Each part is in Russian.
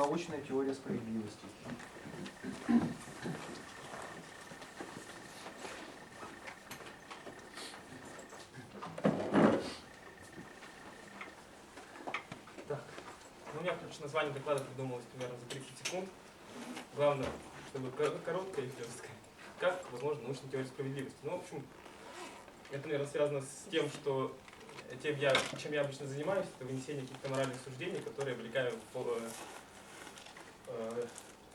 научная теория справедливости. Так, у меня, короче, название доклада придумалось примерно за 30 секунд. Главное, чтобы короткое и хлесткое. Как возможно научная теория справедливости? Ну, в общем, это, наверное, связано с тем, что чем я обычно занимаюсь, это вынесение каких-то моральных суждений, которые облекаю в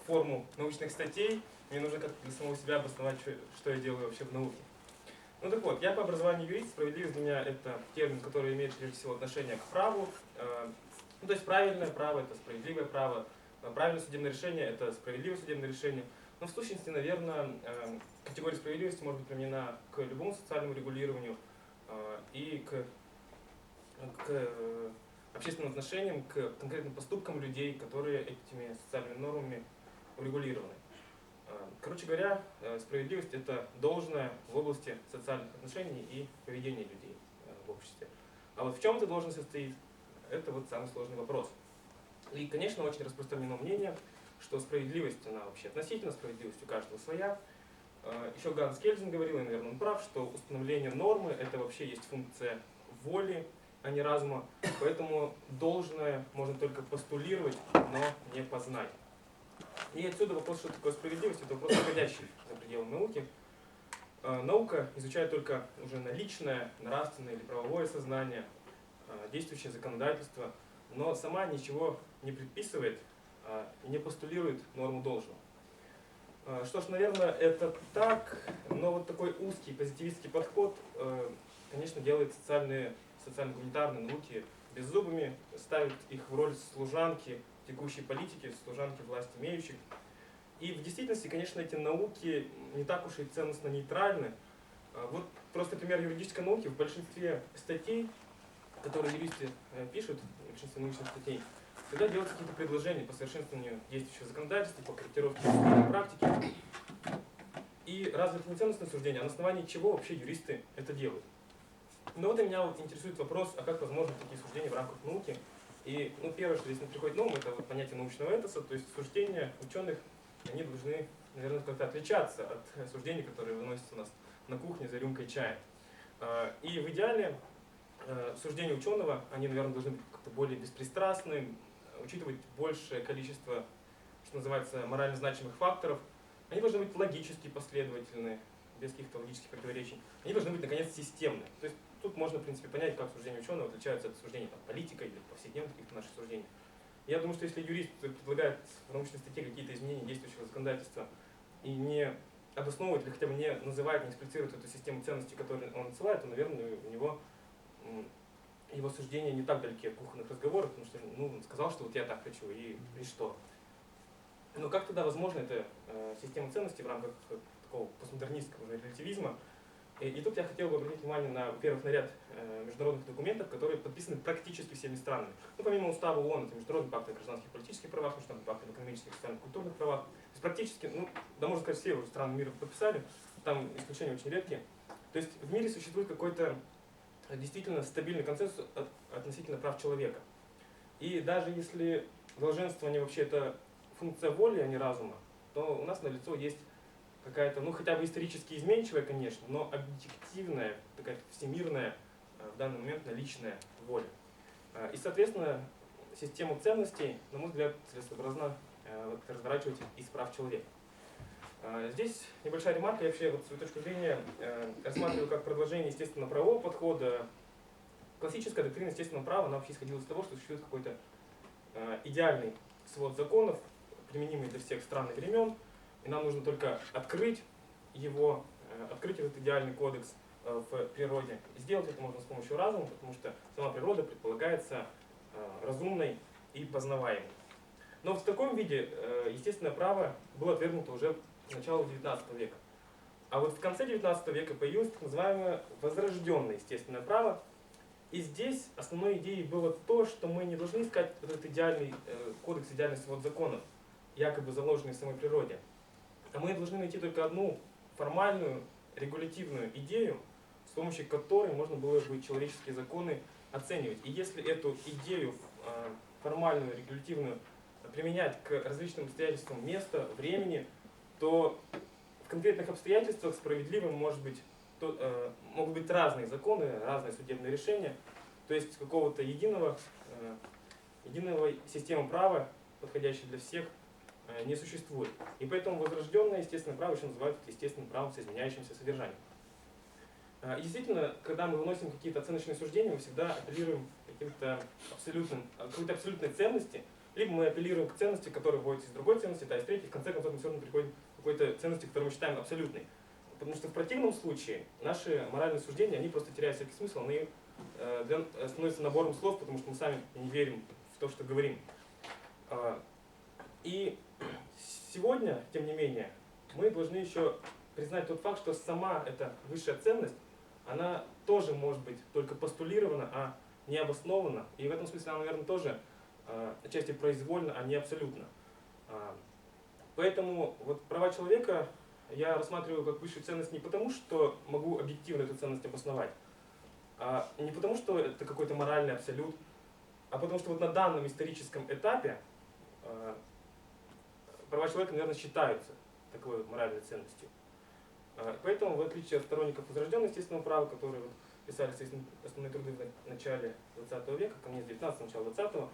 форму научных статей. Мне нужно как-то для самого себя обосновать, что я делаю вообще в науке. Ну так вот, я по образованию юрист, справедливость для меня это термин, который имеет прежде всего отношение к праву. Ну, то есть правильное право это справедливое право, правильное судебное решение это справедливое судебное решение. Но в сущности, наверное, категория справедливости может быть применена к любому социальному регулированию и к общественным отношениям, к конкретным поступкам людей, которые этими социальными нормами урегулированы. Короче говоря, справедливость это должное в области социальных отношений и поведения людей в обществе. А вот в чем эта должность состоит, это вот самый сложный вопрос. И, конечно, очень распространено мнение, что справедливость, она вообще относительно, справедливость у каждого своя. Еще Ганс Кельзин говорил, и, наверное, он прав, что установление нормы это вообще есть функция воли, а не разума. Поэтому должное можно только постулировать, но не познать. И отсюда вопрос, что такое справедливость, это вопрос, выходящий за пределы науки. Наука изучает только уже наличное, нравственное или правовое сознание, действующее законодательство, но сама ничего не предписывает и не постулирует норму должного. Что ж, наверное, это так, но вот такой узкий позитивистский подход, конечно, делает социально-гуманитарные науки беззубыми, ставит их в роль служанки текущей политики, служанки власть имеющих. И в действительности, конечно, эти науки не так уж и ценностно нейтральны. Вот просто пример юридической науки. В большинстве статей, которые юристы пишут, в большинстве научных статей, всегда делаются какие-то предложения по совершенствованию действующего законодательства, по корректировке практики. И разве это не ценностное суждение, а на основании чего вообще юристы это делают? Но вот меня вот интересует вопрос, а как возможны такие суждения в рамках науки? И первое, что здесь мне приходит на ум, это вот понятие научного этоса, то есть суждения ученых, они должны, наверное, как-то отличаться от суждений, которые выносятся у нас на кухне за рюмкой чая. И в идеале суждения ученого, они, наверное, должны быть как-то более беспристрастны, учитывать большее количество, что называется, морально значимых факторов. Они должны быть логически последовательны, без каких-то логических противоречий. Они должны быть, наконец, системны. То есть тут можно, в принципе, понять, как суждения ученого отличаются от суждений политика или повседневных каких-то наших суждений. Я думаю, что если юрист предлагает в научной статье какие-то изменения действующего законодательства и не обосновывает или хотя бы не называет, не эксплицирует эту систему ценностей, которую он отсылает, то, наверное, у него его суждения не так далеки от кухонных разговоров, потому что он сказал, что вот я так хочу, и что. Но как тогда возможна эта система ценностей в рамках такого постмодернистского релятивизма? И тут я хотел бы обратить внимание на, во-первых, на ряд международных документов, которые подписаны практически всеми странами. Помимо устава ООН, это Международный пакт о гражданских и политических правах, Международный пакт об экономических, социальных и культурных правах. То есть практически, да можно сказать, все уже страны мира подписали, там исключения очень редкие. То есть в мире существует какой-то действительно стабильный консенсус относительно прав человека. И даже если долженствование вообще это функция воли, а не разума, то у нас налицо есть какая-то, хотя бы исторически изменчивая, конечно, но объективная, такая всемирная, в данный момент наличная воля. И, соответственно, систему ценностей, на мой взгляд, целесообразно разворачивать из прав человека. Здесь небольшая ремарка, я вообще свою точку зрения рассматриваю как продолжение естественно-правового подхода. Классическая доктрина естественного права, она вообще исходила из того, что существует какой-то идеальный свод законов, применимый для всех стран и времен, и нам нужно только открыть этот идеальный кодекс в природе. И сделать это можно с помощью разума, потому что сама природа предполагается разумной и познаваемой. Но в таком виде естественное право было отвергнуто уже с начала XIX века. А вот в конце XIX века появилось так называемое возрожденное естественное право. И здесь основной идеей было то, что мы не должны искать этот идеальный кодекс, идеальный свод законов, якобы заложенный в самой природе. А мы должны найти только одну формальную, регулятивную идею, с помощью которой можно было бы человеческие законы оценивать. И если эту идею формальную, регулятивную применять к различным обстоятельствам места, времени, то в конкретных обстоятельствах справедливым могут быть разные законы, разные судебные решения, то есть какого-то единого системы права, подходящей для всех, не существует. И поэтому возрожденное естественное право еще называют естественным правом с изменяющимся содержанием. И действительно, когда мы выносим какие-то оценочные суждения, мы всегда апеллируем к какой-то абсолютной ценности, либо мы апеллируем к ценности, которая вводится из другой ценности, из третьей, в конце концов мы все равно приходим к какой-то ценности, которую мы считаем абсолютной. Потому что в противном случае наши моральные суждения, они просто теряют всякий смысл, они становятся набором слов, потому что мы сами не верим в то, что говорим. И сегодня, тем не менее, мы должны еще признать тот факт, что сама эта высшая ценность, она тоже может быть только постулирована, а не обоснована. И в этом смысле она, наверное, тоже отчасти произвольна, а не абсолютно. Поэтому вот права человека я рассматриваю как высшую ценность не потому, что могу объективно эту ценность обосновать, не потому, что это какой-то моральный абсолют, а потому что вот на данном историческом этапе права человека, наверное, считаются такой моральной ценностью. Поэтому, в отличие от сторонников возрожденного естественного права, которые вот писали свои основные труды в начале 20 века, ко мне с 19-го, начала 20-го,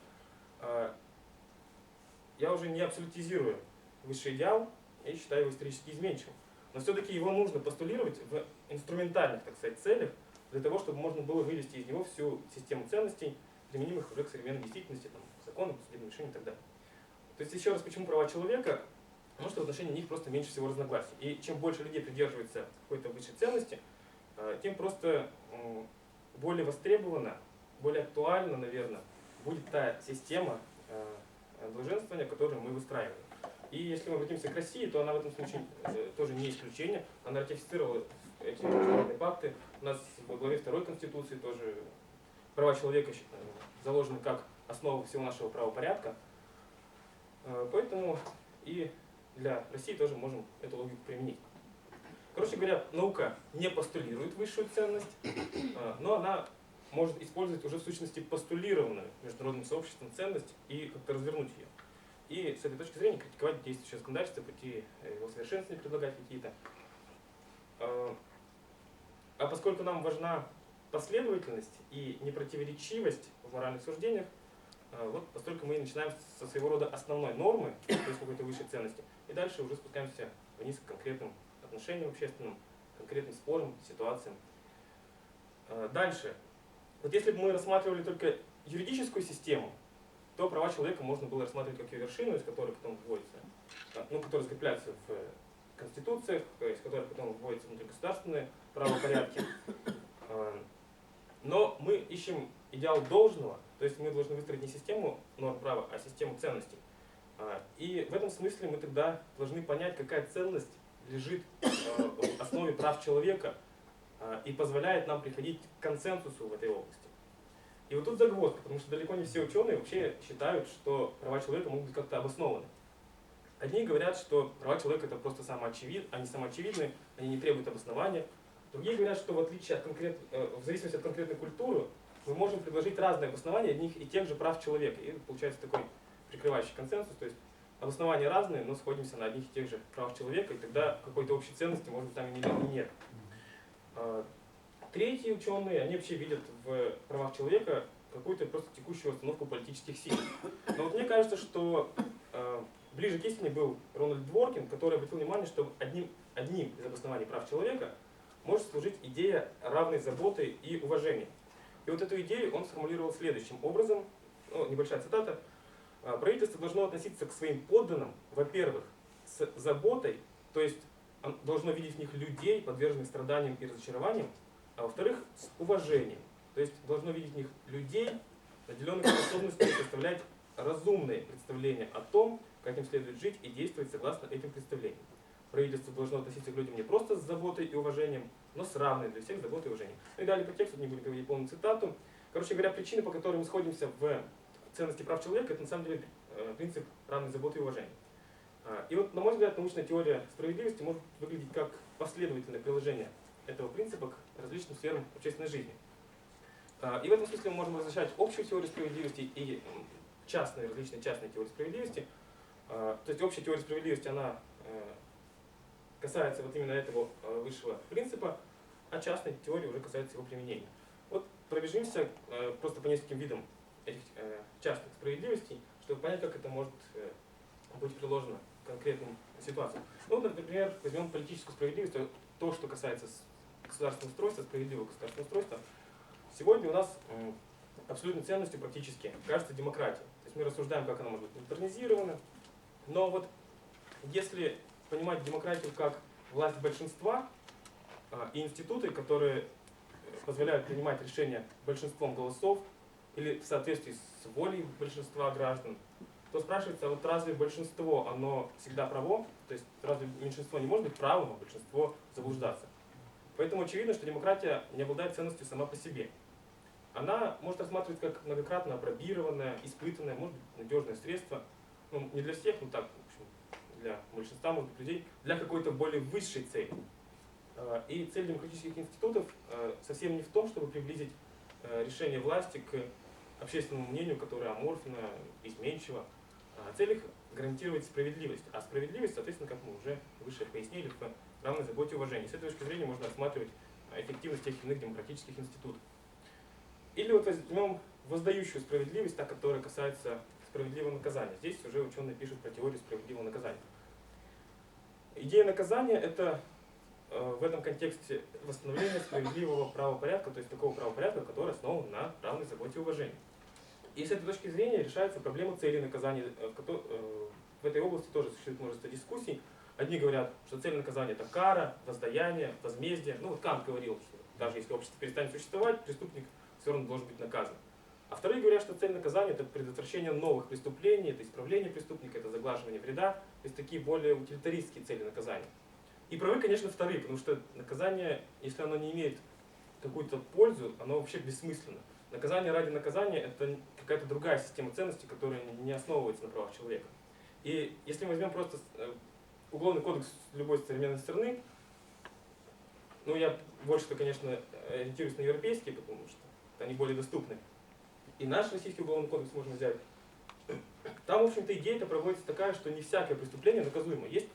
я уже не абсолютизирую высший идеал и считаю его исторически изменчивым. Но все-таки его нужно постулировать в инструментальных, так сказать, целях, для того, чтобы можно было вывести из него всю систему ценностей, применимых уже к современной действительности, там, законам, судебным решениям и так далее. То есть, еще раз, почему права человека? Потому что в отношении них просто меньше всего разногласий. И чем больше людей придерживается какой-то высшей ценности, тем просто более востребована, более актуальна, наверное, будет та система долженствования, которую мы выстраиваем. И если мы обратимся к России, то она в этом случае тоже не исключение. Она ратифицировала эти международные пакты. У нас во главе второй Конституции тоже права человека заложены как основа всего нашего правопорядка. Поэтому и для России тоже можем эту логику применить. Короче говоря, наука не постулирует высшую ценность, но она может использовать уже в сущности постулированную международным сообществом ценность и как-то развернуть ее. И с этой точки зрения критиковать действующее законодательство, пути его совершенствования предлагать какие-то. А поскольку нам важна последовательность и непротиворечивость в моральных суждениях, вот постольку мы и начинаем со своего рода основной нормы, то есть какой-то высшей ценности, и дальше уже спускаемся вниз к конкретным отношениям общественным, конкретным спорам, ситуациям. Дальше. Вот если бы мы рассматривали только юридическую систему, то права человека можно было рассматривать как ее вершину, из которой потом вводится, которые закрепляются в конституциях, из которых потом вводятся внутригосударственные правопорядки. Но мы ищем идеал должного, то есть мы должны выстроить не систему норм права, а систему ценностей. И в этом смысле мы тогда должны понять, какая ценность лежит в основе прав человека и позволяет нам приходить к консенсусу в этой области. И вот тут загвоздка, потому что далеко не все ученые вообще считают, что права человека могут быть как-то обоснованы. Одни говорят, что права человека это просто они самоочевидны, они не требуют обоснования. Другие говорят, что в зависимости от конкретной культуры мы можем предложить разные обоснования одних и тех же прав человека. И получается такой прикрывающий консенсус, то есть обоснования разные, но сходимся на одних и тех же правах человека, и тогда какой-то общей ценности, может быть, там и нет. Третьи ученые, они вообще видят в правах человека какую-то просто текущую установку политических сил. Но вот мне кажется, что ближе к истине был Рональд Дворкин, который обратил внимание, что одним из обоснований прав человека может служить идея равной заботы и уважения. И вот эту идею он сформулировал следующим образом, небольшая цитата. Правительство должно относиться к своим подданным, во-первых, с заботой, то есть должно видеть в них людей, подверженных страданиям и разочарованиям, а во-вторых, с уважением. То есть должно видеть в них людей, наделенных способностью составлять разумные представления о том, как им следует жить и действовать согласно этим представлениям. Правительство должно относиться к людям не просто с заботой и уважением, но с равной для всех заботой и уважением. Ну и далее по тексту, не буду говорить полную цитату. Короче говоря, причины, по которым мы сходимся в ценности прав человека, это на самом деле принцип равной заботы и уважения. И вот, на мой взгляд, научная теория справедливости может выглядеть как последовательное приложение этого принципа к различным сферам общественной жизни. И в этом смысле мы можем различать общую теорию справедливости и частные, различные частные теории справедливости. То есть общая теория справедливости, она касается вот именно этого высшего принципа, а частная теория уже касается его применения. Вот пробежимся просто по нескольким видам этих частных справедливостей, чтобы понять, как это может быть приложено к конкретным ситуациям. Ну, вот, например, возьмем политическую справедливость, то, что касается государственного устройства, справедливого государственного устройства. Сегодня у нас абсолютной ценностью практически кажется демократия. То есть мы рассуждаем, как она может быть модернизирована. Но вот если понимать демократию как власть большинства и институты, которые позволяют принимать решения большинством голосов или в соответствии с волей большинства граждан, то спрашивается, вот разве большинство, оно всегда право? То есть разве меньшинство не может быть правым, а большинство заблуждаться? Поэтому очевидно, что демократия не обладает ценностью сама по себе. Она может рассматриваться как многократно апробированное, испытанное, может быть, надежное средство. Ну, не для всех, но так, в общем, для большинства, может быть, людей, для какой-то более высшей цели. И цель демократических институтов совсем не в том, чтобы приблизить решение власти к общественному мнению, которое аморфно, изменчиво. Цель их гарантировать справедливость. А справедливость, соответственно, как мы уже выше пояснили, в равной заботе и уважении. С этой точки зрения можно рассматривать эффективность тех или иных демократических институтов. Или вот возьмем воздающую справедливость, та, которая касается справедливого наказания. Здесь уже ученые пишут про теорию справедливого наказания. Идея наказания – это в этом контексте восстановление справедливого правопорядка, то есть такого правопорядка, который основан на равной заботе и уважении. И с этой точки зрения решается проблема цели наказания. В этой области тоже существует множество дискуссий. Одни говорят, что цель наказания – это кара, воздаяние, возмездие. Ну вот Кант говорил, что даже если общество перестанет существовать, преступник все равно должен быть наказан. А вторые говорят, что цель наказания – это предотвращение новых преступлений, это исправление преступника, это заглаживание вреда. То есть такие более утилитаристские цели наказания. И правы, конечно, вторые, потому что наказание, если оно не имеет какую-то пользу, оно вообще бессмысленно. Наказание ради наказания – это какая-то другая система ценностей, которая не основывается на правах человека. И если мы возьмем просто уголовный кодекс любой современной страны, ну я больше-то, конечно, ориентируюсь на европейские, потому что они более доступны. И наш российский уголовный кодекс можно взять. Там, в общем-то, идея-то проводится такая, что не всякое преступление наказуемо. Есть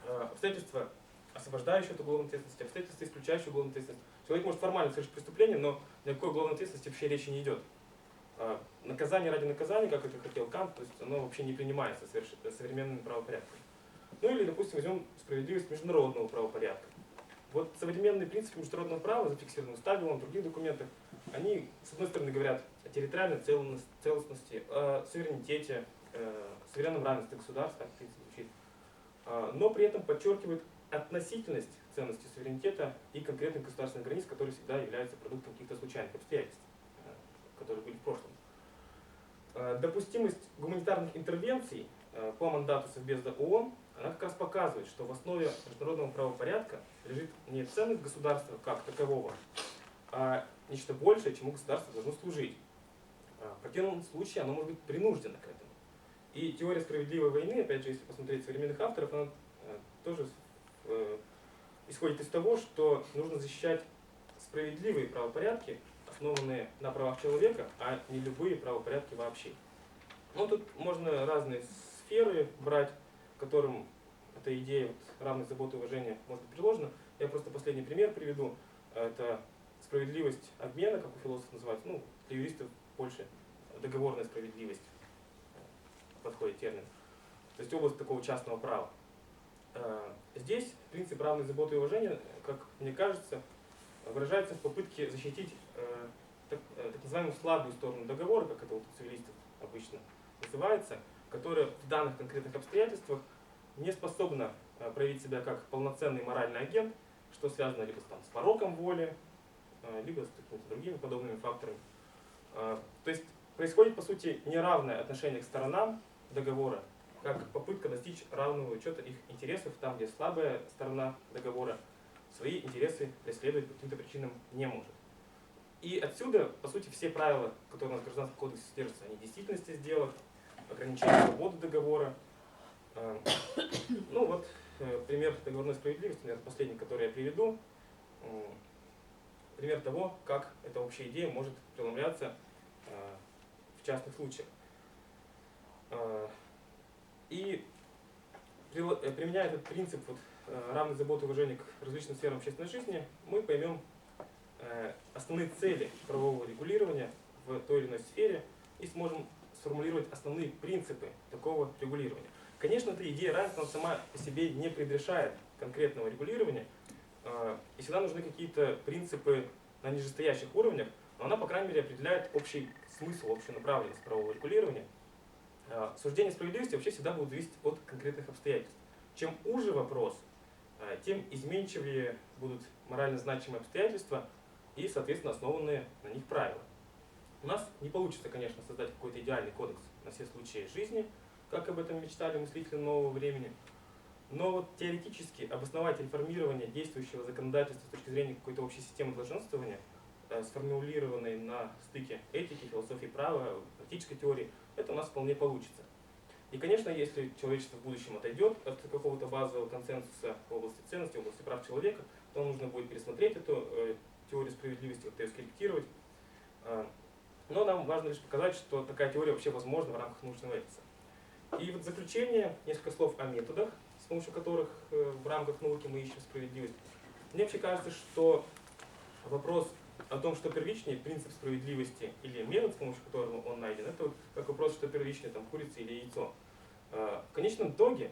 обстоятельства, освобождающие от уголовной ответственности, обстоятельства, исключающие уголовную ответственность. Человек может формально совершить преступление, но ни о какой уголовной ответственности вообще речи не идет. Наказание ради наказания, как это хотел Кант, то есть оно вообще не принимается современным правопорядком. Ну или, допустим, возьмем справедливость международного правопорядка. Вот современные принципы международного права, зафиксированные в Уставе, в других документах, они, с одной стороны, говорят о территориальной целостности, о суверенитете, суверенном равенстве государств, так в принципе звучит, но при этом подчеркивают относительность ценности суверенитета и конкретных государственных границ, которые всегда являются продуктом каких-то случайных обстоятельств, которые были в прошлом. Допустимость гуманитарных интервенций по мандату Совбеза ООН, она как раз показывает, что в основе международного правопорядка лежит не ценность государства как такового, а нечто большее, чему государство должно служить. В противном случае оно может быть принуждено к этому. И теория справедливой войны, опять же, если посмотреть современных авторов, она тоже исходит из того, что нужно защищать справедливые правопорядки, основанные на правах человека, а не любые правопорядки вообще. Ну, тут можно разные сферы брать, которым эта идея равной заботы и уважения может быть приложена. Я просто последний пример приведу. Это справедливость обмена, как у философов называется. Ну, для юристов больше договорная справедливость подходит термин. То есть область такого частного права. Здесь принцип равной заботы и уважения, как мне кажется, выражается в попытке защитить так называемую слабую сторону договора, как это у цивилистов обычно называется, которая в данных конкретных обстоятельствах не способна проявить себя как полноценный моральный агент, что связано либо с пороком воли, либо с какими-то другими подобными факторами. То есть происходит, по сути, неравное отношение к сторонам договора, как попытка достичь равного учета их интересов, там, где слабая сторона договора свои интересы преследовать по каким-то причинам не может. И отсюда, по сути, все правила, которые у нас в Гражданском кодексе содержатся, они действительности сделок, ограничение свободы договора. Ну вот, пример договорной справедливости, наверное, последний, который я приведу. Пример того, как эта общая идея может преломляться в частных случаях. И применяя этот принцип равной заботы и уважения к различным сферам общественной жизни, мы поймем основные цели правового регулирования в той или иной сфере и сможем сформулировать основные принципы такого регулирования. Конечно, эта идея равенства сама по себе не предрешает конкретного регулирования, и всегда нужны какие-то принципы на нижестоящих уровнях, но она, по крайней мере, определяет общий смысл, общую направленность правового регулирования. Суждение справедливости вообще всегда будет зависеть от конкретных обстоятельств. Чем уже вопрос, тем изменчивее будут морально значимые обстоятельства и, соответственно, основанные на них правила. У нас не получится, конечно, создать какой-то идеальный кодекс на все случаи жизни, как об этом мечтали мыслители нового времени, но вот теоретически обосновать реформирование действующего законодательства с точки зрения какой-то общей системы долженствования, сформулированной на стыке этики, философии права, практической теории, это у нас вполне получится. И, конечно, если человечество в будущем отойдет от какого-то базового консенсуса в области ценностей, в области прав человека, то нужно будет пересмотреть эту теорию справедливости, как-то ее скорректировать. Но нам важно лишь показать, что такая теория вообще возможна в рамках научного этоса. И вот в заключение несколько слов о методах, с помощью которых в рамках науки мы ищем справедливость. Мне вообще кажется, что вопрос о том, что первичнее, принцип справедливости или метод, с помощью которого он найден, это вот как вопрос, что первичнее, там, курица или яйцо. В конечном итоге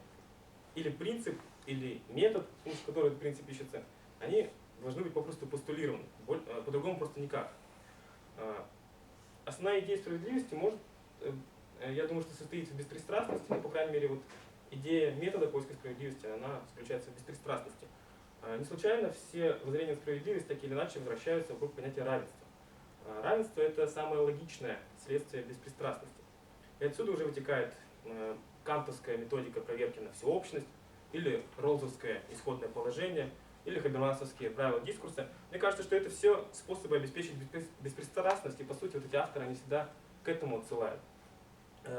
или принцип, или метод, с помощью которого этот принцип ищется, они должны быть попросту постулированы, по-другому просто никак. Основная идея справедливости может, я думаю, что состоит в беспристрастности, но, по крайней мере, вот идея метода поиска справедливости, она заключается в беспристрастности. Не случайно все воззрения на справедливость так или иначе возвращаются вокруг понятия равенства. Равенство – это самое логичное следствие беспристрастности. И отсюда уже вытекает кантовская методика проверки на всеобщность, или роллзовское исходное положение, или хабермасовские правила дискурса. Мне кажется, что это все способы обеспечить беспристрастность, и по сути вот эти авторы, они всегда к этому отсылают.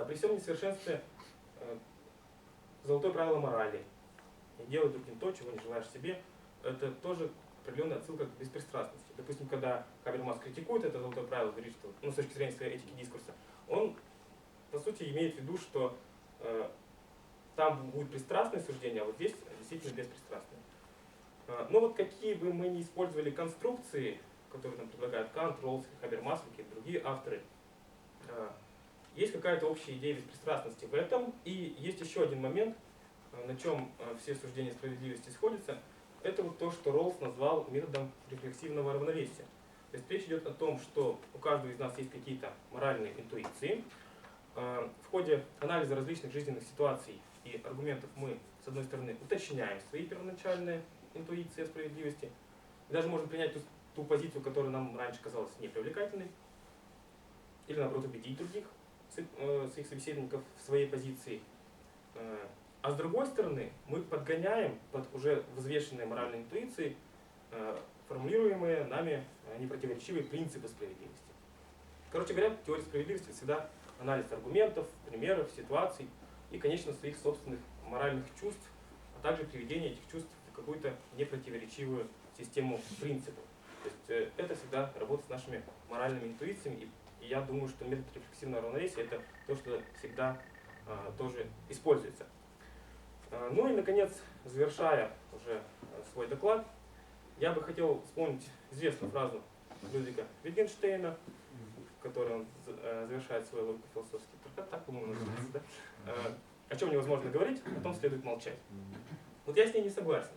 При всем несовершенстве золотое правило морали. Не делай другим то, чего не желаешь себе. Это тоже определенная отсылка к беспристрастности. Допустим, когда Хабермас критикует это золотое правило, говорит, что с точки зрения своей этики дискурса, он по сути имеет в виду, что там будет пристрастное суждение, а вот здесь действительно беспристрастное. Но вот какие бы мы ни использовали конструкции, которые нам предлагают Кант, Роллс, Хабермас, какие-то другие авторы, есть какая-то общая идея беспристрастности в этом. И есть еще один момент, на чем все суждения справедливости сходятся. Это вот то, что Роллс назвал методом рефлексивного равновесия. То есть речь идет о том, что у каждого из нас есть какие-то моральные интуиции. В ходе анализа различных жизненных ситуаций и аргументов мы, с одной стороны, уточняем свои первоначальные интуиции о справедливости, и даже можем принять ту позицию, которая нам раньше казалась непривлекательной, или наоборот убедить других своих собеседников в своей позиции. А с другой стороны, мы подгоняем под уже взвешенные моральные интуиции формулируемые нами непротиворечивые принципы справедливости. Короче говоря, теория справедливости всегда анализ аргументов, примеров, ситуаций и, конечно, своих собственных моральных чувств, а также приведение этих чувств в какую-то непротиворечивую систему принципов. То есть это всегда работа с нашими моральными интуициями, и я думаю, что метод рефлексивного равновесия это то, что всегда тоже используется. Ну и, наконец, завершая уже свой доклад, я бы хотел вспомнить известную фразу Людвига Витгенштейна, в которой он завершает свой логико-философский трактат, так, по-моему, называется, да? О чем невозможно говорить, о том следует молчать. Вот я с ней не согласен.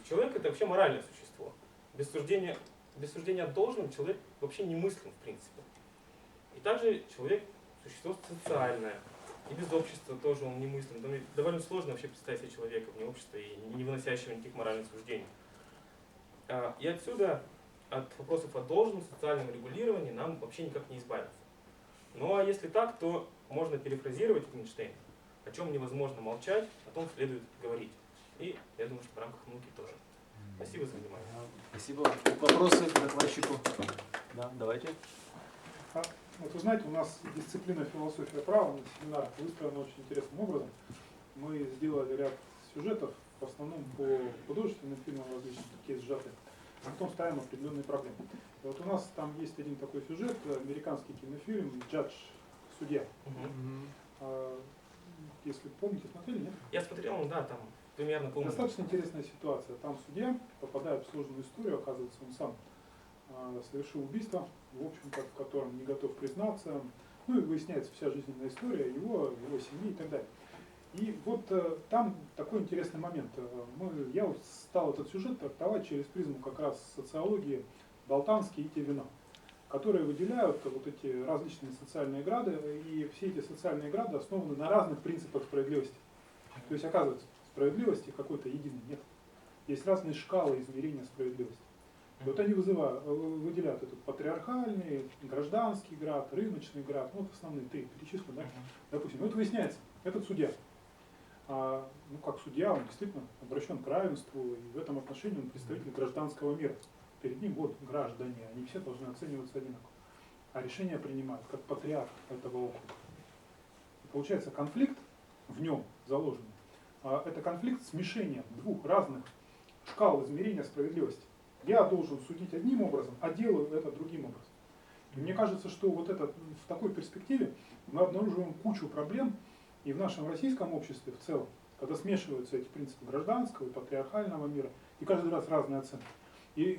Человек — это вообще моральное существо. Без суждения о должном человек вообще не мыслим, в принципе. И также человек — существо социальное. И без общества тоже он не мыслим. Довольно сложно вообще представить себе человека вне общества и не выносящего никаких моральных суждений. И отсюда от вопросов о должном социальном регулировании нам вообще никак не избавиться. Ну а если так, то можно перефразировать Витгенштейна: о чем невозможно молчать, о том следует говорить. И я думаю, что в рамках науки тоже. Спасибо за внимание. Спасибо. Вопросы к докладчику? Да, давайте. Вот вы знаете, у нас дисциплина философия права на семинарах выстроена очень интересным образом. Мы сделали ряд сюжетов, в основном по художественным фильмам различных, такие сжатые, а потом ставим определенные проблемы. И вот у нас там есть один такой сюжет, американский кинофильм «Джадж. Судья». Если помните, смотрели, нет? Я смотрел, ну да, там примерно помню. Достаточно интересная ситуация. Там судья попадает в сложную историю, оказывается, он сам совершил убийство, в общем-то, в котором не готов признаться. Ну и выясняется вся жизненная история его семьи и так далее. И вот там такой интересный момент. Я вот стал этот сюжет трактовать через призму как раз социологии Болтанский и Тевино, которые выделяют вот эти различные социальные грады, и все эти социальные грады основаны на разных принципах справедливости. То есть, оказывается, справедливости какой-то единой нет. Есть разные шкалы измерения справедливости. И вот они выделяют этот патриархальный, гражданский град, рыночный град, ну, вот основные три перечислены, да? Допустим, вот выясняется, этот судья, ну, как судья, он действительно обращен к равенству, и в этом отношении он представитель гражданского мира. Перед ним вот граждане, они все должны оцениваться одинаково. А решения принимают как патриарх этого округа. И получается конфликт в нем заложенный. Это конфликт смешения двух разных шкал измерения справедливости. Я должен судить одним образом, а делаю это другим образом. И мне кажется, что вот это, в такой перспективе мы обнаруживаем кучу проблем и в нашем российском обществе в целом, когда смешиваются эти принципы гражданского и патриархального мира, и каждый раз разные оценки. И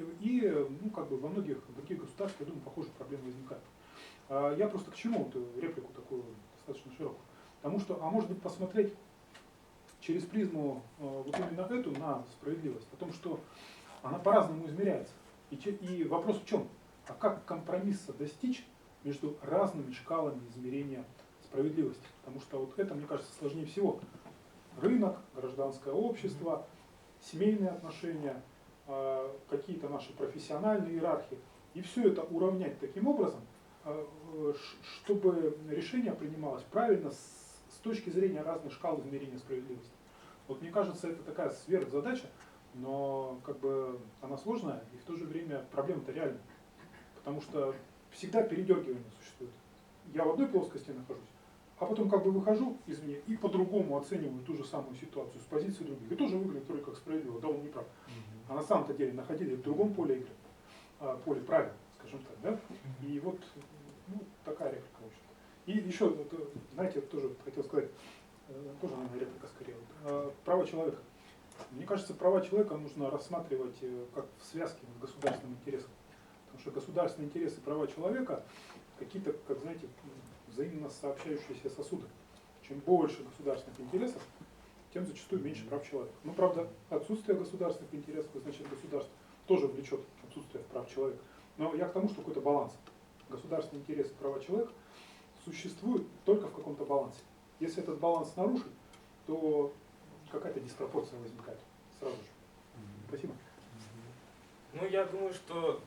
ну, как бы во многих других государствах, я думаю, похожие проблемы возникают. Я просто к чему эту реплику такую достаточно широкую? Потому что, может быть, посмотреть через призму вот именно эту на справедливость, о том, что она по-разному измеряется. И вопрос в чем? А как компромисса достичь между разными шкалами измерения справедливости? Потому что вот это, мне кажется, сложнее всего. Рынок, гражданское общество, семейные отношения, какие-то наши профессиональные иерархии. И все это уравнять таким образом, чтобы решение принималось правильно с точки зрения разных шкал измерения справедливости. Вот мне кажется, это такая сверхзадача, но как бы она сложная и в то же время проблема-то реальная. Потому что всегда передергивание существует. Я в одной плоскости нахожусь, а потом как бы выхожу извне и по-другому оцениваю ту же самую ситуацию с позиции других. И тоже выглядит вроде как справедливо, да, он не прав. А на самом-то деле находились в другом поле игры, поле правил, скажем так, да? И вот ну, такая реплика, в общем-то. И еще, вот, знаете, тоже хотел сказать, тоже, наверное, реплика скорее. Вот, права человека. Мне кажется, права человека нужно рассматривать как в связке с государственным интересом. Потому что государственные интересы и права человека какие-то, как знаете, взаимно сообщающиеся сосуды. Чем больше государственных интересов, тем зачастую меньше прав человека. Ну, правда, отсутствие государственных интересов, значит, государство тоже влечет отсутствие прав человека. Но я к тому, что какой-то баланс. Государственные интересы и права человека существуют только в каком-то балансе. Если этот баланс нарушить, то какая-то диспропорция возникает сразу же. Спасибо. Ну, я думаю, что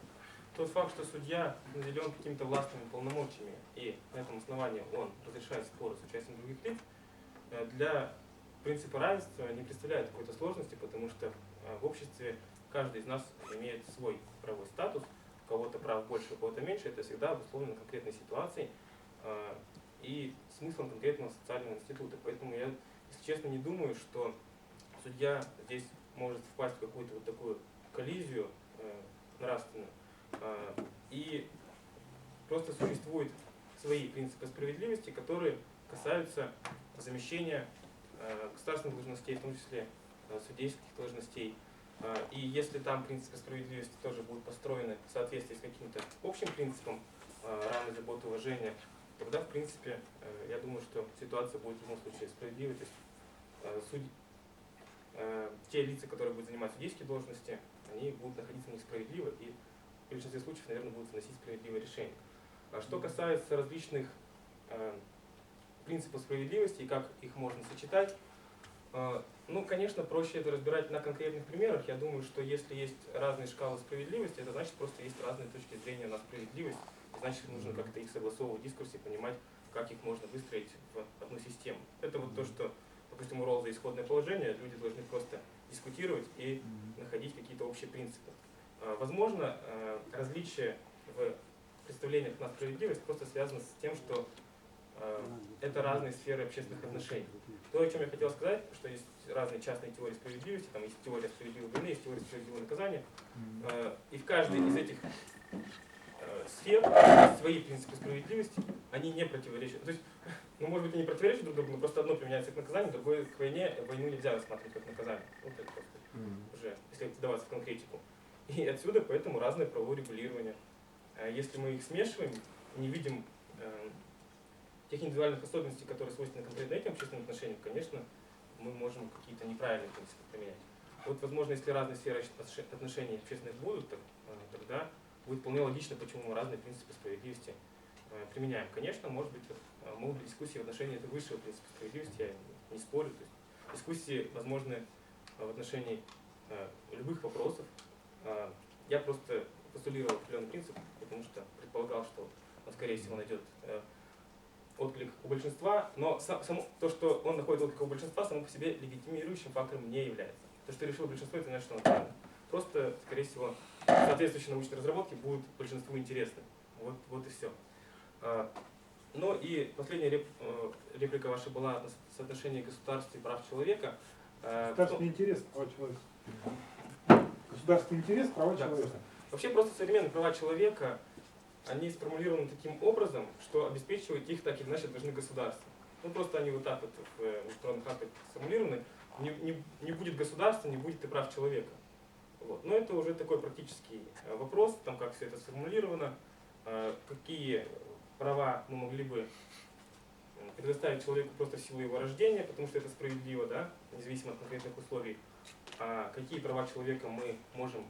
тот факт, что судья наделен какими-то властными полномочиями, и на этом основании он разрешает споры с участием других лиц, для принципа равенства не представляет какой-то сложности, потому что в обществе каждый из нас имеет свой правовой статус, у кого-то прав больше, у кого-то меньше, это всегда обусловлено конкретной ситуацией и смыслом конкретного социального института. Поэтому я, если честно, не думаю, что судья здесь может впасть в какую-то вот такую коллизию нравственную. И просто существуют свои принципы справедливости, которые касаются замещения государственных должностей, в том числе судейских должностей. И если там принципы справедливости тоже будут построены в соответствии с каким-то общим принципом равной заботы, уважения, тогда, в принципе, я думаю, что ситуация будет в любом случае справедливой. То есть те лица, которые будут занимать судейские должности, они будут находиться в них справедливо и в большинстве случаев, наверное, будут выносить справедливое решение. А что касается различных принципов справедливости и как их можно сочетать, ну, конечно, проще это разбирать на конкретных примерах. Я думаю, что если есть разные шкалы справедливости, это значит, просто есть разные точки зрения на справедливость. И значит, нужно как-то их согласовывать в дискурсе, понимать, как их можно выстроить в одну систему. Это вот то, что, допустим, у Роллза исходное положение, люди должны просто дискутировать и находить какие-то общие принципы. Возможно, различие в представлениях на справедливость просто связано с тем, что это разные сферы общественных отношений. То, о чем я хотел сказать, что есть разные частные теории справедливости, там есть теория справедливой вины, есть теория справедливого наказания, и в каждой из этих сфер есть свои принципы справедливости, они не противоречат. То есть Ну, может быть, они противоречат друг другу, но просто одно применяется к наказанию, другое к войне. Войну нельзя рассматривать как наказание. Вот это просто уже, если вдаваться в конкретику. И отсюда поэтому разное правовое регулирование. Если мы их смешиваем, не видим тех индивидуальных особенностей, которые свойственны конкретно этим общественным отношениям, конечно, мы можем какие-то неправильные принципы применять. Вот, возможно, если разные сферы отношений общественных будут, тогда будет вполне логично, почему мы разные принципы справедливости применяем. Конечно, может быть, могут быть дискуссии в отношении этого высшего принципа справедливости, я не спорю. То есть дискуссии возможны в отношении любых вопросов. Я просто постулировал определенный принцип, потому что предполагал, что он, скорее всего, найдет отклик у большинства, но само, то, что он находит отклик у большинства, само по себе легитимирующим фактором не является. То, что решило большинство, это значит, что оно правильно. Просто, скорее всего, соответствующие научные разработки будут большинству интересны. Вот и все. Но и последняя реплика ваша была на соотношении государства и прав человека. Государственный интерес, права человека. Государственный интерес, права человека. Вообще просто современные права человека, они сформулированы таким образом, что обеспечивать их так или иначе должны государства. Ну просто они вот так вот в международных актах сформулированы. Не будет государства, не будет и прав человека. Вот. Но это уже такой практический вопрос, там как все это сформулировано, какие права мы могли бы предоставить человеку просто в силу его рождения, потому что это справедливо, да, независимо от конкретных условий. А какие права человека мы можем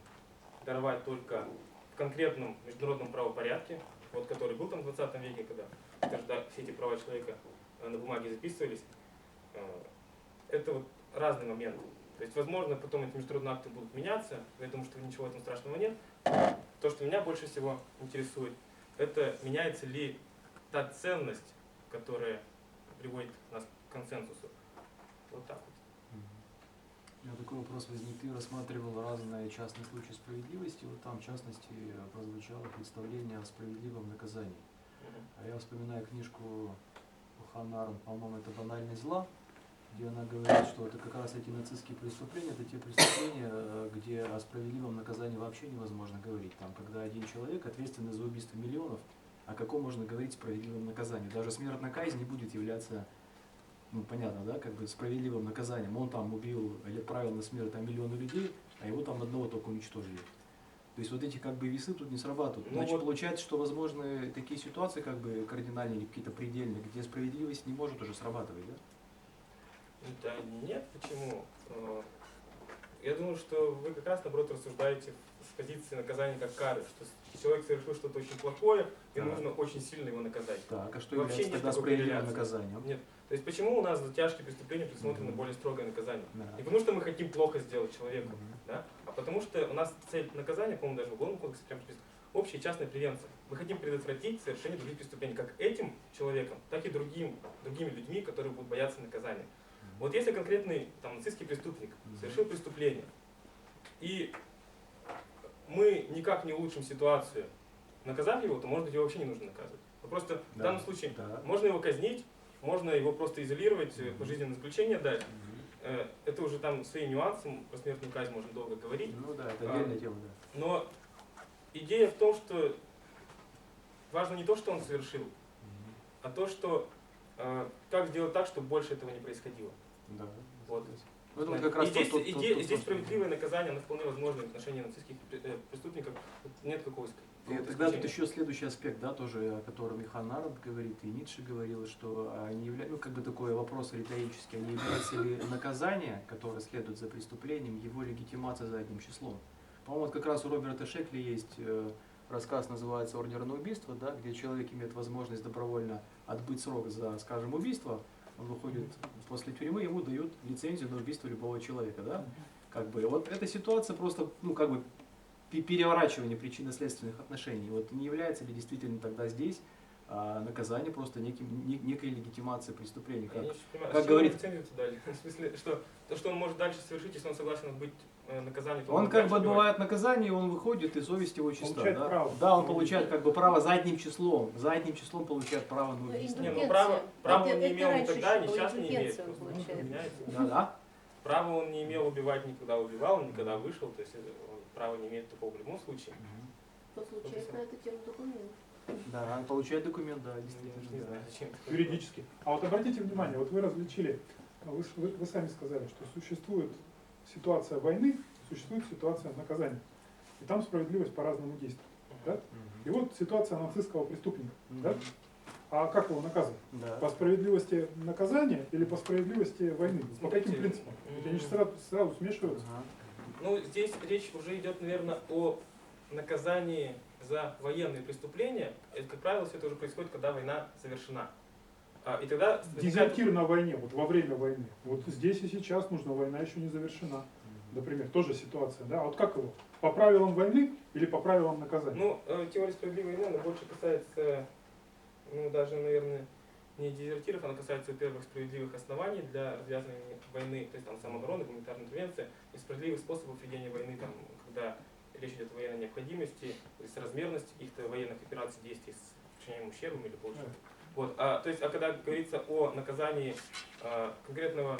даровать только в конкретном международном правопорядке, вот который был там в 20 веке, когда все эти права человека на бумаге записывались. Это вот разные моменты. То есть, возможно, потом эти международные акты будут меняться, я думаю, что ничего в этом страшного нет. То, что меня больше всего интересует, это меняется ли та ценность, которая приводит нас к консенсусу. Вот так вот. У меня такой вопрос возник. Ты рассматривал разные частные случаи справедливости. Вот там, в частности, прозвучало представление о справедливом наказании. А я вспоминаю книжку Ханны Аренд, по-моему, это «Банальность зла», где она говорит, что это как раз эти нацистские преступления, это те преступления, где о справедливом наказании вообще невозможно говорить. Там, когда один человек ответственный за убийство миллионов, о каком можно говорить справедливом наказании? Даже смертная казнь не будет являться, ну, понятно, да, как бы справедливым наказанием. Он там убил или отправил на смерть там миллионы людей, а его там одного только уничтожили. То есть вот эти как бы весы тут не срабатывают. Ну Значит, вот, получается, что возможны такие ситуации как бы кардинальные или какие-то предельные, где справедливость не может уже срабатывать, да? да нет, почему? Я думаю, что вы как раз, наоборот, рассуждаете с позиции наказания как кары, что человек совершил что-то очень плохое, и нужно очень сильно его наказать. Так, а что Вообще является нет тогда такой справедливым корреляции. наказанием? Нет. То есть почему у нас за тяжкие преступления предусмотрено более строгое наказание? Да. Не потому что мы хотим плохо сделать человеку, да? А потому что у нас цель наказания, по-моему, даже в Уголовном кодексе прям написано, общая частная превенция. Мы хотим предотвратить совершение других преступлений, как этим человеком, так и другими людьми, которые будут бояться наказания. Вот если конкретный там, нацистский преступник совершил преступление, и мы никак не улучшим ситуацию, наказав его, то, может быть, его вообще не нужно наказывать. Но просто в данном случае можно его казнить, можно его просто изолировать, пожизненное заключение дать. Это уже там свои нюансы, про смертную казнь можно долго говорить. Ну да, это отдельная тема, да. Но идея в том, что важно не то, что он совершил, а то, что как сделать так, чтобы больше этого не происходило. Да. Вот. Ну, это как раз здесь справедливое наказание, оно вполне возможно в отношении нацистских преступников. Нет какого-то тогда тут еще следующий аспект, да, тоже, о котором и Ханна Аренд говорит, и Ницше говорил, что они являются, ну, как бы такой вопрос риторический, они являются ли наказание, которое следует за преступлением, его легитимация задним числом. По-моему, вот как раз у Роберта Шекли есть рассказ, называется «Ордер на убийство», да, где человек имеет возможность добровольно отбыть срок за, скажем, убийство, он выходит после тюрьмы, ему дают лицензию на убийство любого человека, да, как бы, вот эта ситуация просто, ну, как бы, переворачивание причинно-следственных отношений. Вот не является ли действительно тогда здесь наказание просто некой легитимацией преступления? Как говорит, в смысле, что то, что он может дальше совершить, если он согласен быть наказанием, то он как бы отбывает наказание, и он выходит, и совесть его чиста. Да? Да, он получает как бы право задним числом получает право на убийство. Не, ну право он не имел никогда, и сейчас не имеет. Да. Право он не имел убивать, никогда убивал, он никогда вышел, то есть он право не имеет такого в любом случае. Но случается на эту тему документ. Да, получает документ, да, Не действительно. знаю, Да. зачем такое. Юридически. А вот обратите внимание, вот вы различили, вы сами сказали, что существует ситуация войны, существует ситуация наказания. И там справедливость по-разному действует. Да? И вот ситуация нацистского преступника. Да? А как его наказывать? Да. По справедливости наказания или по справедливости войны? По каким Смотрите, принципам? Ведь они же сразу смешиваются. Ага. Ну, здесь речь уже идет, наверное, о наказании за военные преступления. Это, как правило, все это уже происходит, когда война завершена. И тогда возникает- Дезертир на войне, вот во время войны. Вот здесь и сейчас нужно, война еще не завершена. Например, тоже ситуация, да? А вот как его? По правилам войны или по правилам наказания? Ну, теория справедливой войны, она больше касается, ну, даже, наверное, не дезертиров, она касается, во-первых, справедливых оснований для развязывания войны, то есть там самообороны, гуманитарная интервенция, и справедливых способов ведения войны, там, когда речь идет о военной необходимости, или соразмерности каких-то военных операций, действий с причинением ущерба или получением. Вот, то есть, когда говорится о наказании конкретного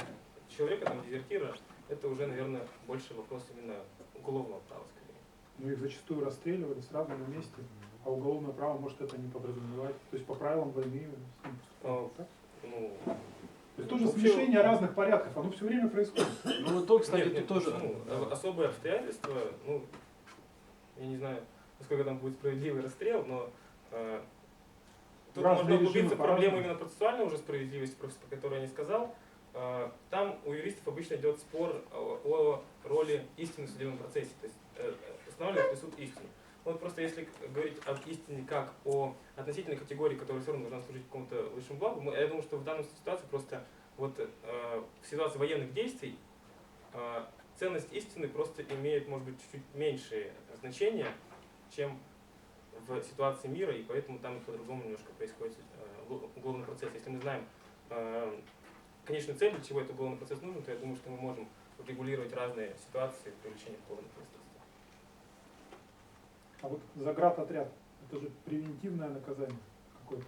человека, там, дезертира, это уже, наверное, больше вопрос именно уголовного права, скорее. Ну их зачастую расстреливали сразу на месте, а уголовное право может это не подразумевать. То есть по правилам войны с ним поступают, так? Ну, То есть тоже вообще- смешение разных порядков, оно все время происходит. Ну вот то, кстати, нет, тут нет, тоже. почему? Особые обстоятельства, ну, я не знаю, насколько там будет справедливый расстрел, но тут Разные можно режимы углубиться в по-разному. проблему именно процессуальной уже справедливости, просто про которую я не сказал. Там у юристов обычно идет спор о роли истины в судебном процессе, то есть устанавливает ли суд истину. Вот просто если говорить об истине как о относительной категории, которая все равно должна служить какому-то высшему благу, я думаю, что в данной ситуации просто вот в ситуации военных действий ценность истины просто имеет, может быть, чуть-чуть меньшее значение, чем в ситуации мира, и поэтому там по-другому немножко происходит уголовный процесс. Если мы знаем конечную цель, для чего этот уголовный процесс нужен, то я думаю, что мы можем регулировать разные ситуации привлечения к уголовной ответственности. А вот заградотряд, это же превентивное наказание какое-то.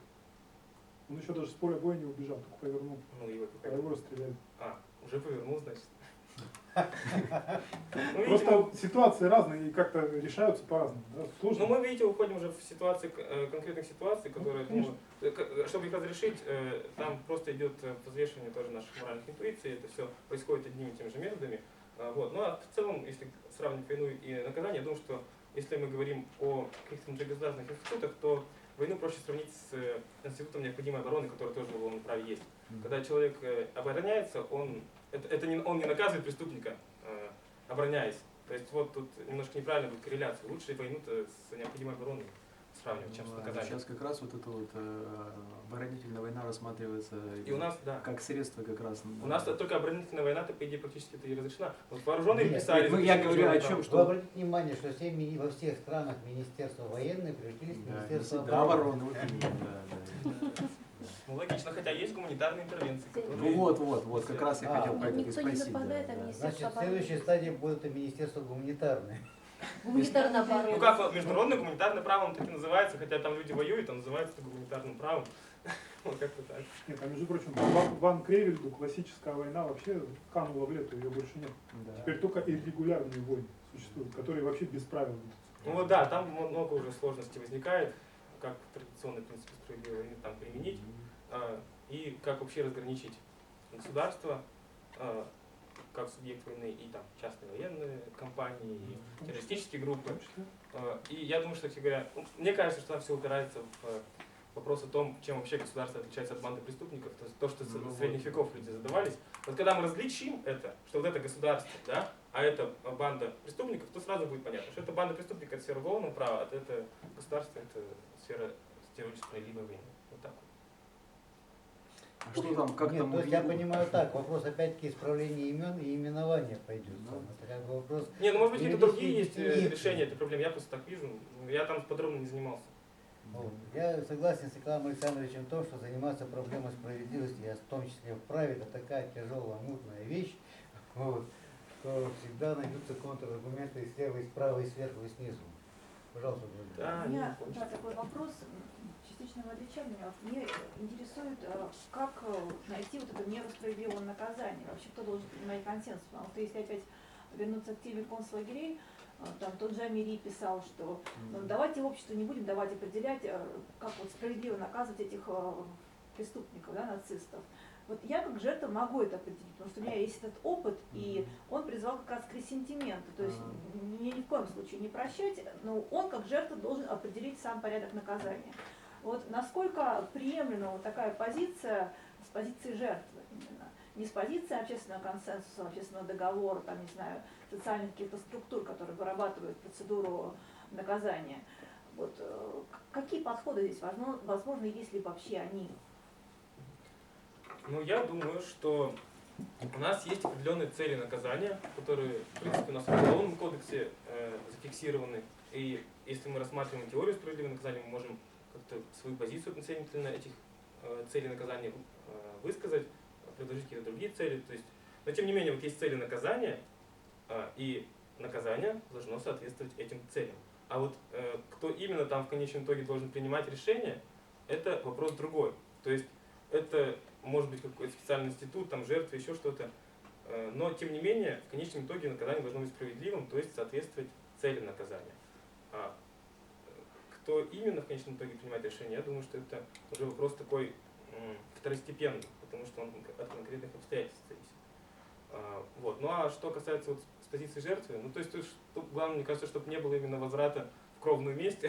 Он еще даже с поля боя не убежал, только повернул. Ну, его А его расстреляли. уже повернул, значит. Ну, Просто видимо, ситуации разные и как-то решаются по-разному. Да? Сложно. ну, мы, видите, уходим уже в ситуации, конкретных ситуаций, которые, конечно. чтобы их разрешить, там просто идет взвешивание тоже наших моральных интуиций, это все происходит одними и теми же методами. Вот. Ну, а в целом, если сравнивать войну и наказание, я думаю, что если мы говорим о каких-то внутригосударственных институтах, то войну проще сравнить с институтом необходимой обороны, который тоже в уголовном праве есть. Когда человек обороняется, он не наказывает преступника, обороняясь. То есть вот тут немножко неправильно будет корреляция. Лучше войну-то с необходимой обороной сравнивать, чем с наказанием. Сейчас как раз вот эта вот оборонительная война рассматривается И у нас, да. как средство как раз. У нас только оборонительная война-то, по идее, практически это и разрешена. Вот вооруженные Нет, писали... ну, я говорю о чем, Вы что... обратите внимание, что во всех странах министерства военные превратились в Да, министерство да, обороны. обороны, вот именно, да. Ну, логично, хотя есть гуманитарные интервенции, которые... Ну вот, как раз я хотел про это и Никто не спросить. нападает, да, а да. министерство Значит, обороны. следующая стадия будет и министерство гуманитарное. Гуманитарная оборона. Ну как, международное гуманитарное право, он так и называется, хотя там люди воюют, он называется это гуманитарным правом. Вот как-то так. Нет, а между прочим, Ван Кревельду классическая война вообще канула в лету, ее больше нет. Да. Теперь только иррегулярные войны существуют, которые вообще без правил. Ну вот да, там много уже сложностей возникает, как традиционный принцип справедливой войны там применить, и как вообще разграничить государство, как субъект войны, и там частные военные компании, и террористические группы. И я думаю, что, кстати говоря, мне кажется, что там все упирается в вопрос о том, чем вообще государство отличается от банды преступников, то есть то, что с средних веков люди задавались. Вот когда мы различим это, что вот это государство, да, а это банда преступников, то сразу будет понятно, что это банда преступников, это сфера уголовного права, а это государство, это сфера теории справедливой войны. Вот так вот. А что там, как Нет, там? то есть я понимаю так, вопрос опять-таки исправления имен и именования пойдет. Да. Это как бы вопрос. Не, ну может быть какие-то другие есть Юридические решения этой проблемы, я просто так вижу, я там подробно не занимался. Вот. Я согласен с Николаем Александровичем в том, что заниматься проблемой справедливости, в том числе в праве, это такая тяжелая, мутная вещь, вот, что всегда найдутся контраргументы и слева, и справа, и сверху, и снизу. Пожалуйста, Владимир. Да, У меня не помню. такой вопрос, частично вы отвечали, мне интересует, как найти вот это меру справедливого наказания, вообще кто должен принимать консенсус, потому что если опять вернуться к теме концлагерей, Там тот же Амири писал, что давайте обществу не будем давать определять, как вот справедливо наказывать этих преступников, да, нацистов. Вот я как жертва могу это определить, потому что у меня есть этот опыт, и он призвал как раз к ресентименту, то есть мне ни в коем случае не прощать, но он как жертва должен определить сам порядок наказания. Вот насколько приемлема вот такая позиция с позиции жертвы именно, не с позиции общественного консенсуса, общественного договора, там, не знаю, социальных каких-то структур, которые вырабатывают процедуру наказания. Вот, какие подходы здесь возможны, если вообще они? Ну, я думаю, что у нас есть определенные цели наказания, которые, в принципе, у нас в Уголовном кодексе зафиксированы. И если мы рассматриваем теорию справедливого наказания, мы можем как-то свою позицию относительно этих целей наказания высказать, предложить какие-то другие цели. То есть, но тем не менее, вот есть цели наказания, и наказание должно соответствовать этим целям. А вот кто именно там в конечном итоге должен принимать решение, это вопрос другой. То есть это может быть какой-то специальный институт, там жертвы, еще что-то. Но тем не менее, в конечном итоге наказание должно быть справедливым, то есть соответствовать цели наказания. А кто именно в конечном итоге принимает решение, я думаю, что это уже вопрос такой второстепенный, потому что он от конкретных обстоятельств зависит. Вот. Ну а что касается вот с позиции жертвы, ну то есть тут главное, мне кажется, чтобы не было именно возврата в кровную месть.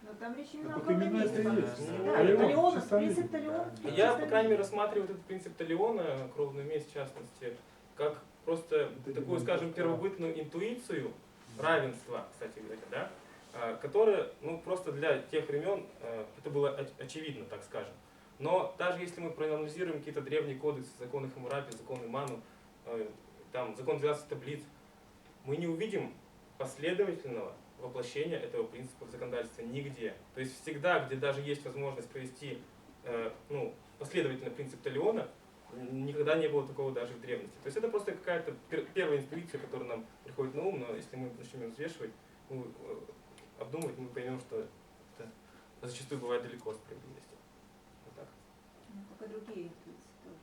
Но там речь именно Так о вот именно месте. это и есть. Да, Талион, Талион, чисто принцип Талион. Талион. Я, по крайней мере, рассматриваю вот этот принцип Талиона, кровную месть в частности, как просто такую, скажем, первобытную интуицию равенства, кстати говоря, да, которая, ну, просто для тех времен это было очевидно, так скажем. Но даже если мы проанализируем какие-то древние кодексы, законы Хаммурапи, законы Ману, там, закон 12 таблиц, мы не увидим последовательного воплощения этого принципа в законодательстве нигде. То есть всегда, где даже есть возможность провести ну, последовательно принцип Талиона, никогда не было такого даже в древности. То есть это просто какая-то первая интуиция, которая нам приходит на ум, но если мы начнем ее взвешивать, обдумывать, мы поймем, что это зачастую бывает далеко от справедливости. Вот так. Ну, как и другие интуиции тоже.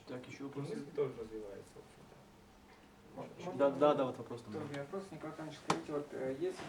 Так, еще вопросы? Мысль тоже развивается, в общем-то. Да, вот вопрос. Тоже вопрос, Николай Иванович, скажите, вот если